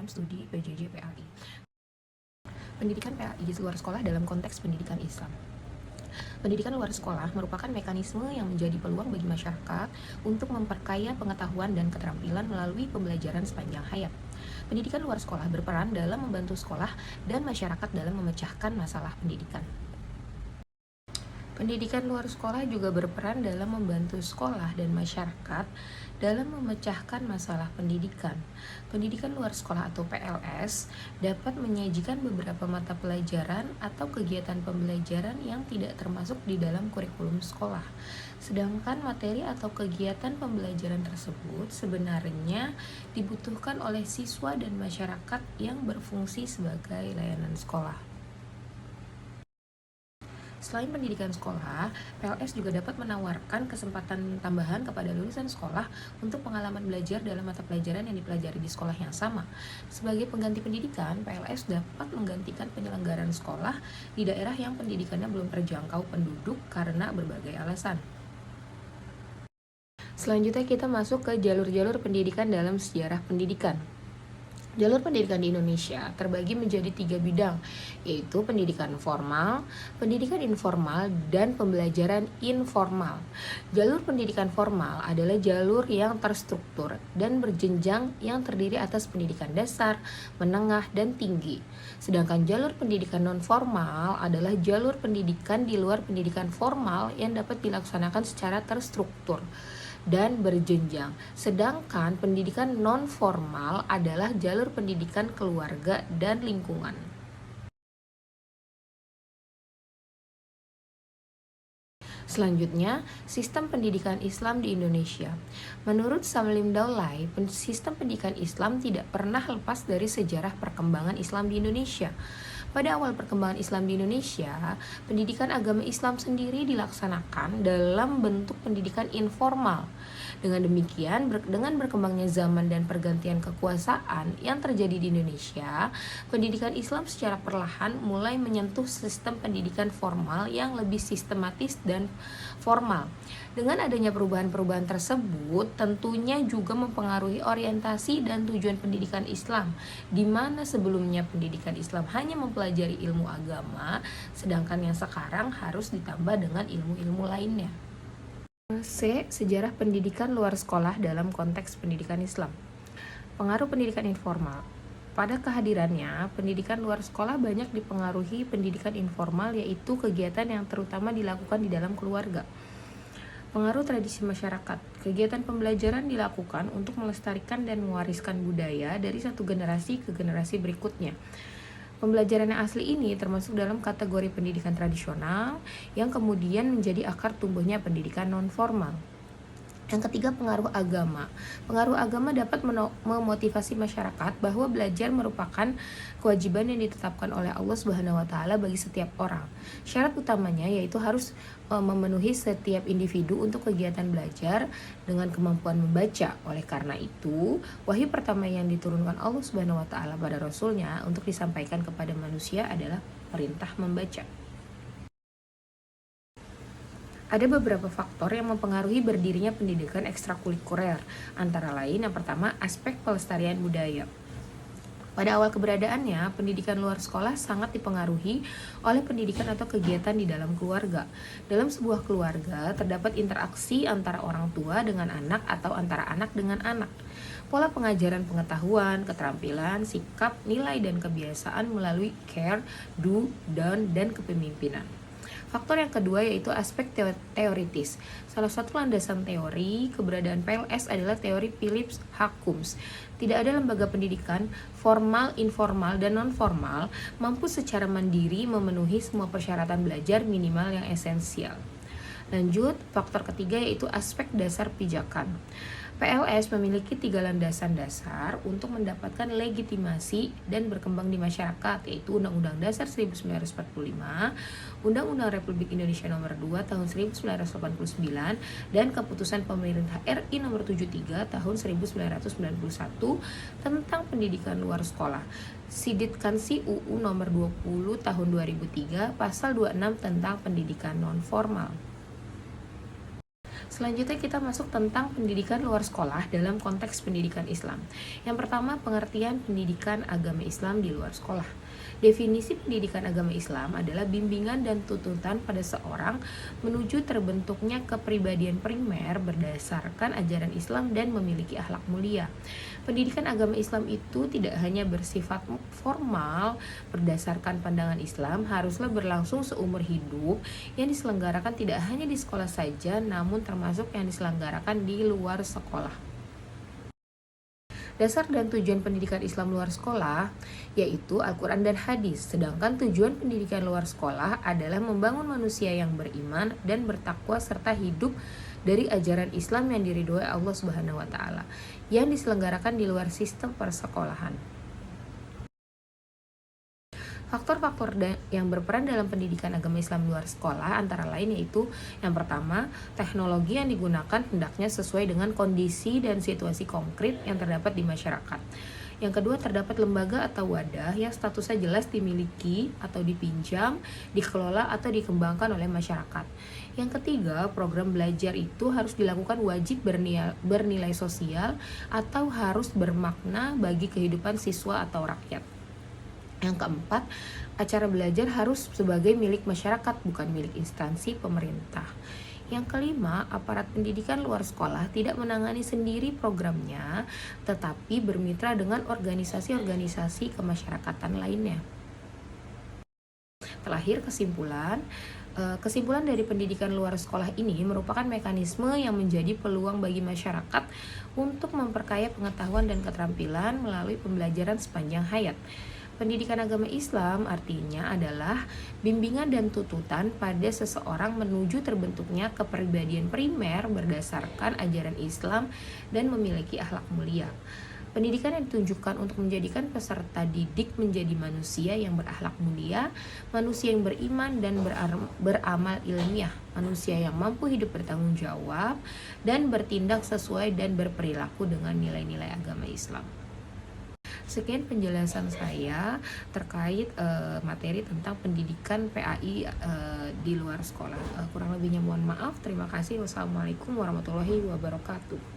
program studi PJJ PAI. Pendidikan PAI di luar sekolah dalam konteks pendidikan Islam. Pendidikan luar sekolah merupakan mekanisme yang menjadi peluang bagi masyarakat untuk memperkaya pengetahuan dan keterampilan melalui pembelajaran sepanjang hayat. Pendidikan luar sekolah berperan dalam membantu sekolah dan masyarakat dalam memecahkan masalah pendidikan. Pendidikan luar sekolah juga berperan dalam membantu sekolah dan masyarakat dalam memecahkan masalah pendidikan. Pendidikan luar sekolah atau PLS dapat menyajikan beberapa mata pelajaran atau kegiatan pembelajaran yang tidak termasuk di dalam kurikulum sekolah. Sedangkan materi atau kegiatan pembelajaran tersebut sebenarnya dibutuhkan oleh siswa dan masyarakat yang berfungsi sebagai layanan sekolah. Selain pendidikan sekolah, PLS juga dapat menawarkan kesempatan tambahan kepada lulusan sekolah untuk pengalaman belajar dalam mata pelajaran yang dipelajari di sekolah yang sama. Sebagai pengganti pendidikan, PLS dapat menggantikan penyelenggaraan sekolah di daerah yang pendidikannya belum terjangkau penduduk karena berbagai alasan. Selanjutnya kita masuk ke jalur-jalur pendidikan dalam sejarah pendidikan. Jalur pendidikan di Indonesia terbagi menjadi 3 bidang, yaitu pendidikan formal, pendidikan informal, dan pembelajaran informal. Jalur pendidikan formal adalah jalur yang terstruktur dan berjenjang yang terdiri atas pendidikan dasar, menengah, dan tinggi. Sedangkan jalur pendidikan non-formal adalah jalur pendidikan di luar pendidikan formal yang dapat dilaksanakan secara terstruktur dan berjenjang. Sedangkan pendidikan non-formal adalah jalur pendidikan keluarga dan lingkungan. Selanjutnya, sistem pendidikan Islam di Indonesia. Menurut Salim Daulay, sistem pendidikan Islam tidak pernah lepas dari sejarah perkembangan Islam di Indonesia. Pada awal perkembangan Islam di Indonesia, pendidikan agama Islam sendiri dilaksanakan dalam bentuk pendidikan informal. Dengan demikian, dengan berkembangnya zaman dan pergantian kekuasaan yang terjadi di Indonesia, pendidikan Islam secara perlahan mulai menyentuh sistem pendidikan formal yang lebih sistematis dan formal. Dengan adanya perubahan-perubahan tersebut, tentunya juga mempengaruhi orientasi dan tujuan pendidikan Islam, di mana sebelumnya pendidikan Islam hanya mempelajari ilmu agama, sedangkan yang sekarang harus ditambah dengan ilmu-ilmu lainnya. C. Sejarah pendidikan luar sekolah dalam konteks pendidikan Islam. Pengaruh pendidikan informal. Pada kehadirannya, pendidikan luar sekolah banyak dipengaruhi pendidikan informal, yaitu kegiatan yang terutama dilakukan di dalam keluarga. Pengaruh tradisi masyarakat. Kegiatan pembelajaran dilakukan untuk melestarikan dan mewariskan budaya dari satu generasi ke generasi berikutnya. Pembelajaran yang asli ini termasuk dalam kategori pendidikan tradisional yang kemudian menjadi akar tumbuhnya pendidikan non-formal. Yang ketiga, pengaruh agama. Pengaruh agama dapat memotivasi masyarakat bahwa belajar merupakan kewajiban yang ditetapkan oleh Allah Subhanahu wa taala bagi setiap orang. Syarat utamanya yaitu harus memenuhi setiap individu untuk kegiatan belajar dengan kemampuan membaca. Oleh karena itu, wahyu pertama yang diturunkan Allah Subhanahu wa taala pada Rasulnya untuk disampaikan kepada manusia adalah perintah membaca. Ada beberapa faktor yang mempengaruhi berdirinya pendidikan ekstrakurikuler, antara lain yang pertama aspek pelestarian budaya. Pada awal keberadaannya, pendidikan luar sekolah sangat dipengaruhi oleh pendidikan atau kegiatan di dalam keluarga. Dalam sebuah keluarga, terdapat interaksi antara orang tua dengan anak atau antara anak dengan anak. Pola pengajaran pengetahuan, keterampilan, sikap, nilai, dan kebiasaan melalui care, do, done, dan kepemimpinan. Faktor yang kedua yaitu aspek teoritis. Salah satu landasan teori keberadaan PLS adalah teori Phillips Hakums. Tidak ada lembaga pendidikan formal, informal, dan non-formal mampu secara mandiri memenuhi semua persyaratan belajar minimal yang esensial. Lanjut, faktor ketiga yaitu aspek dasar pijakan. PLS memiliki 3 landasan dasar untuk mendapatkan legitimasi dan berkembang di masyarakat, yaitu Undang-Undang Dasar 1945, Undang-Undang Republik Indonesia Nomor 2 Tahun 1989, dan Keputusan Pemerintah RI Nomor 73 Tahun 1991 tentang pendidikan luar sekolah. Siditkansi UU Nomor 20 Tahun 2003 Pasal 26 tentang pendidikan non-formal. Selanjutnya kita masuk tentang pendidikan luar sekolah dalam konteks pendidikan Islam. Yang pertama, pengertian pendidikan agama Islam di luar sekolah. Definisi pendidikan agama Islam adalah bimbingan dan tuntutan pada seorang menuju terbentuknya kepribadian primer berdasarkan ajaran Islam dan memiliki akhlak mulia. Pendidikan agama Islam itu tidak hanya bersifat formal berdasarkan pandangan Islam, haruslah berlangsung seumur hidup, yang diselenggarakan tidak hanya di sekolah saja, namun termasuk yang diselenggarakan di luar sekolah. Dasar dan tujuan pendidikan Islam luar sekolah yaitu Al-Quran dan Hadis. Sedangkan tujuan pendidikan luar sekolah adalah membangun manusia yang beriman dan bertakwa serta hidup dari ajaran Islam yang diridhoi Allah Subhanahu wa taala, yang diselenggarakan di luar sistem persekolahan. Faktor-faktor yang berperan dalam pendidikan agama Islam luar sekolah antara lain yaitu yang pertama, teknologi yang digunakan hendaknya sesuai dengan kondisi dan situasi konkret yang terdapat di masyarakat. Yang kedua, terdapat lembaga atau wadah yang statusnya jelas dimiliki atau dipinjam, dikelola atau dikembangkan oleh masyarakat. Yang ketiga, program belajar itu harus dilakukan wajib bernilai sosial atau harus bermakna bagi kehidupan siswa atau rakyat. Yang keempat, acara belajar harus sebagai milik masyarakat, bukan milik instansi pemerintah. Yang kelima, aparat pendidikan luar sekolah tidak menangani sendiri programnya, tetapi bermitra dengan organisasi-organisasi kemasyarakatan lainnya. Terakhir, kesimpulan dari pendidikan luar sekolah ini merupakan mekanisme yang menjadi peluang bagi masyarakat untuk memperkaya pengetahuan dan keterampilan melalui pembelajaran sepanjang hayat. Pendidikan agama Islam artinya adalah bimbingan dan tuntutan pada seseorang menuju terbentuknya kepribadian primer berdasarkan ajaran Islam dan memiliki akhlak mulia. Pendidikan yang ditunjukkan untuk menjadikan peserta didik menjadi manusia yang berakhlak mulia, manusia yang beriman dan beramal ilmiah, manusia yang mampu hidup bertanggung jawab dan bertindak sesuai dan berperilaku dengan nilai-nilai agama Islam. Sekian penjelasan saya terkait materi tentang pendidikan PAI di luar sekolah. Kurang lebihnya mohon maaf. Terima kasih. Wassalamualaikum warahmatullahi wabarakatuh.